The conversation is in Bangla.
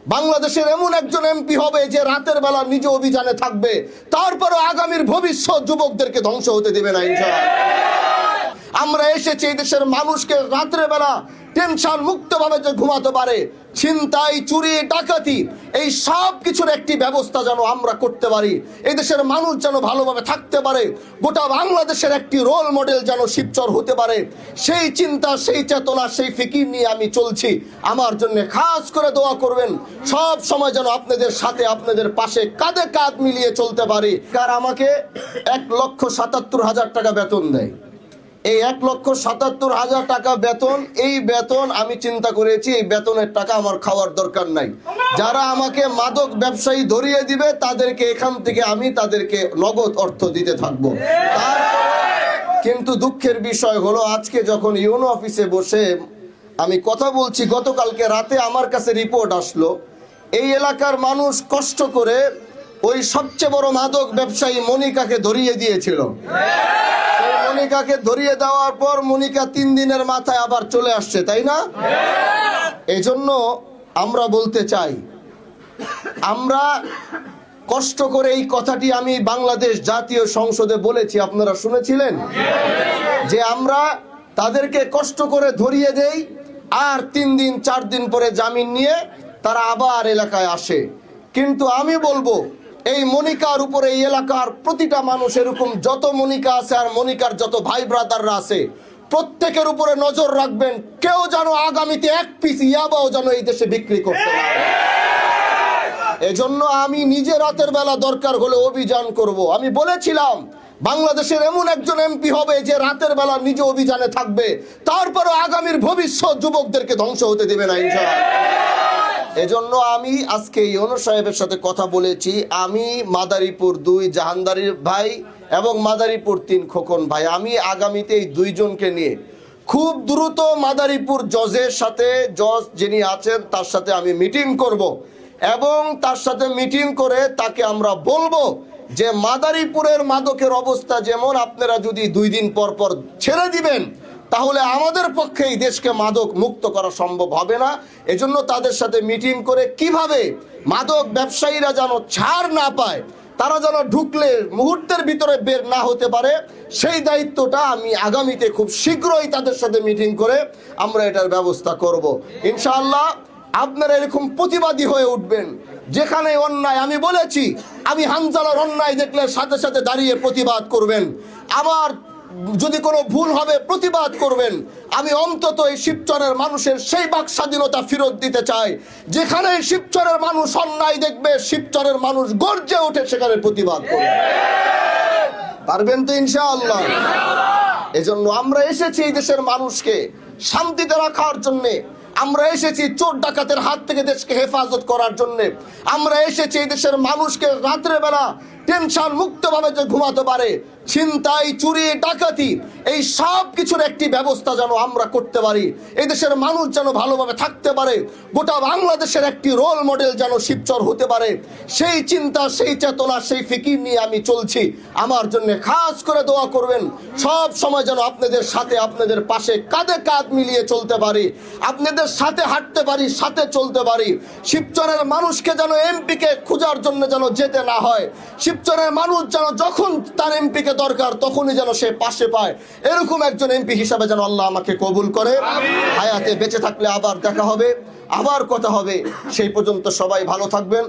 বাংলাদেশের এমন একজন এমপি হবে যে রাতের বেলা নিজে অভিযানে থাকবে, তারপরে আগামীর ভবিষ্যৎ যুবকদেরকে ধ্বংস হতে দেবে না ইনশাআল্লাহ। আমরা এসেছি এই দেশের মানুষকে রাতের বেলা টেনশন মুক্ত ভাবে যে ঘুমাতে পারে, ছিনতাই, চুরি, ডাকাতি, এই সব কিছুর একটি ব্যবস্থা যেন আমরা করতে পারি, এই দেশের মানুষ যেন ভালোভাবে থাকতে পারে, গোটা বাংলাদেশের একটি রোল মডেল যেন শিবচর হতে পারে, সেই চিন্তা, সেই চেতনা, সেই ফিকির নিয়ে আমি চলছি। আমার জন্য খাস করে দোয়া করবেন, সব সময় যেন আপনাদের সাথে, আপনাদের পাশে কাঁধে কাঁধ মিলিয়ে চলতে পারি। কার আমাকে 1,77,000 টাকা বেতন দেয়, এই 1,77,000 টাকা বেতন, এই বেতন আমি চিন্তা করেছি এই বেতনের টাকা আমার খাওয়ার দরকার নাই। যারা আমাকে মাদক ব্যবসায়ী ধরিয়ে দিবে তাদেরকে এখান থেকে আমি তাদেরকে নগদ অর্থ দিতে থাকবো। কিন্তু দুঃখের বিষয় হলো আজকে যখন ইউনো অফিসে বসে আমি কথা বলছি, গতকালকে রাতে আমার কাছে রিপোর্ট আসলো এই এলাকার মানুষ কষ্ট করে ওই সবচেয়ে বড় মাদক ব্যবসায়ী মনিকাকে ধরিয়ে দিয়েছিল। মনিকাকে ধরিয়ে দেওয়ার পর মনিকা 3 দিনের মাথায় আবার চলে আসছে, তাই না? এই জন্য আমরা বলতে চাই, আমরা কষ্ট করে, এই কথাটি আমি বাংলাদেশ জাতীয় সংসদে বলেছি, আপনারা শুনেছিলেন যে আমরা তাদেরকে কষ্ট করে ধরিয়ে দেই আর 3 দিন 4 দিন পরে জামিন নিয়ে তারা আবার এলাকায় আসে। কিন্তু আমি বলবো এই মনিকার উপরে এই এলাকার প্রতিটা মানুষ, এরকম যত মনিকা আছে আর মনিকার যত ভাই ব্রাদাররা আছে, প্রত্যেকের উপরে নজর রাখবেন, কেউ যেন আগামীতে 1 পিস ইয়াবাও যেন এই দেশে বিক্রি করতে না পারে। এজন্য আমি নিজে রাতের বেলা দরকার হলে অভিযান করব। আমি বলেছিলাম বাংলাদেশের এমন একজন এমপি হবে যে রাতের বেলা নিজে অভিযানে থাকবে, তারপরে আগামীর ভবিষ্যৎ যুবকদেরকে ধ্বংস হতে দেবে না ইনশাআল্লাহ। এজন্য আমি আজকে ইউনূস সাহেবের সাথে কথা বলেছি। আমি মাদারীপুর 2 জাহানদারির ভাই এবং মাদারীপুর 3 খোকন ভাই, আমি আগামীতে এই 2 জনকে নিয়ে খুব দ্রুত মাদারীপুর জজের সাথে, জজ যিনি আছেন তার সাথে আমি মিটিং করব এবং তার সাথে মিটিং করে তাকে আমরা বলবো যে মাদারীপুরের মাদকের অবস্থা যেমন, আপনারা যদি 2 দিন পর পর ছেড়ে দিবেন তাহলে আমাদের পক্ষে এই দেশকে মাদক মুক্ত করা সম্ভব হবে না। এজন্য তাদের সাথে মিটিং করে কিভাবে মাদক ব্যবসায়ীরা যেন ছাড় না পায়, তারা যেন ঢুকলে মুহূর্তের ভিতরে বের না হতে পারে, সেই দায়িত্বটা আমি আগামীতে খুব শীঘ্রই তাদের সাথে মিটিং করে আমরা এটার ব্যবস্থা করব ইনশাআল্লাহ। আপনারা এরকম প্রতিবাদী হয়ে উঠবেন, যেখানে অন্যায়, আমি বলেছি আমি হামজালার অন্যায় দেখলে সাথে সাথে দাঁড়িয়ে প্রতিবাদ করবেন, আবার যদি কোনো ভুল হবে প্রতিবাদ করবেন। আমি অন্তত এই শিবচরের মানুষের সেই বাক স্বাধীনতা ফেরত দিতে চাই, যেখানে শিবচরের মানুষ অন্যায় দেখবে শিবচরের মানুষ গর্জে ওঠে সেখানে প্রতিবাদ করবে। পারবেন তো ইনশাআল্লাহ? এজন্য আমরা এসেছি এই দেশের মানুষকে শান্তিতে রাখার জন্যে, আমরা এসেছি চোর ডাকাতের হাত থেকে দেশকে হেফাজত করার জন্য, আমরা এসেছি এই দেশের মানুষকে রাত্রে বেলা টেনশন মুক্ত ভাবে যে ঘুমাতে পারে, ছিনতাই, চুরি, ডাকাতি, এই সব কিছুর একটি ব্যবস্থা যেন আমরা করতে পারি, এই দেশের মানুষ যেন ভালোভাবে থাকতে পারে, গোটা বাংলাদেশের একটি রোল মডেল যেন শিবচর হতে পারে, সেই চিন্তা, সেই চেতনা, সেই ফিকির নিয়ে আমি চলছি। আমার জন্য খাস করে দোয়া করবেন, সব সময় যেন আপনাদের সাথে, আপনাদের পাশে কাঁধে কাঁধ মিলিয়ে চলতে পারি, আপনাদের সাথে হাঁটতে পারি, সাথে চলতে পারি। শিবচরের মানুষকে যেন এমপিকে খোঁজার জন্য যেন যেতে না হয়, শিবচরের মানুষ যেন যখন তার এমপিকে দরকার তখনই যেন সে পাশে পায়, এরকম একজন এমপি হিসাবে যেন আল্লাহ আমাকে কবুল করে। হায়াতে বেঁচে থাকলে আবার দেখা হবে, আবার কথা হবে, সেই পর্যন্ত সবাই ভালো থাকবেন।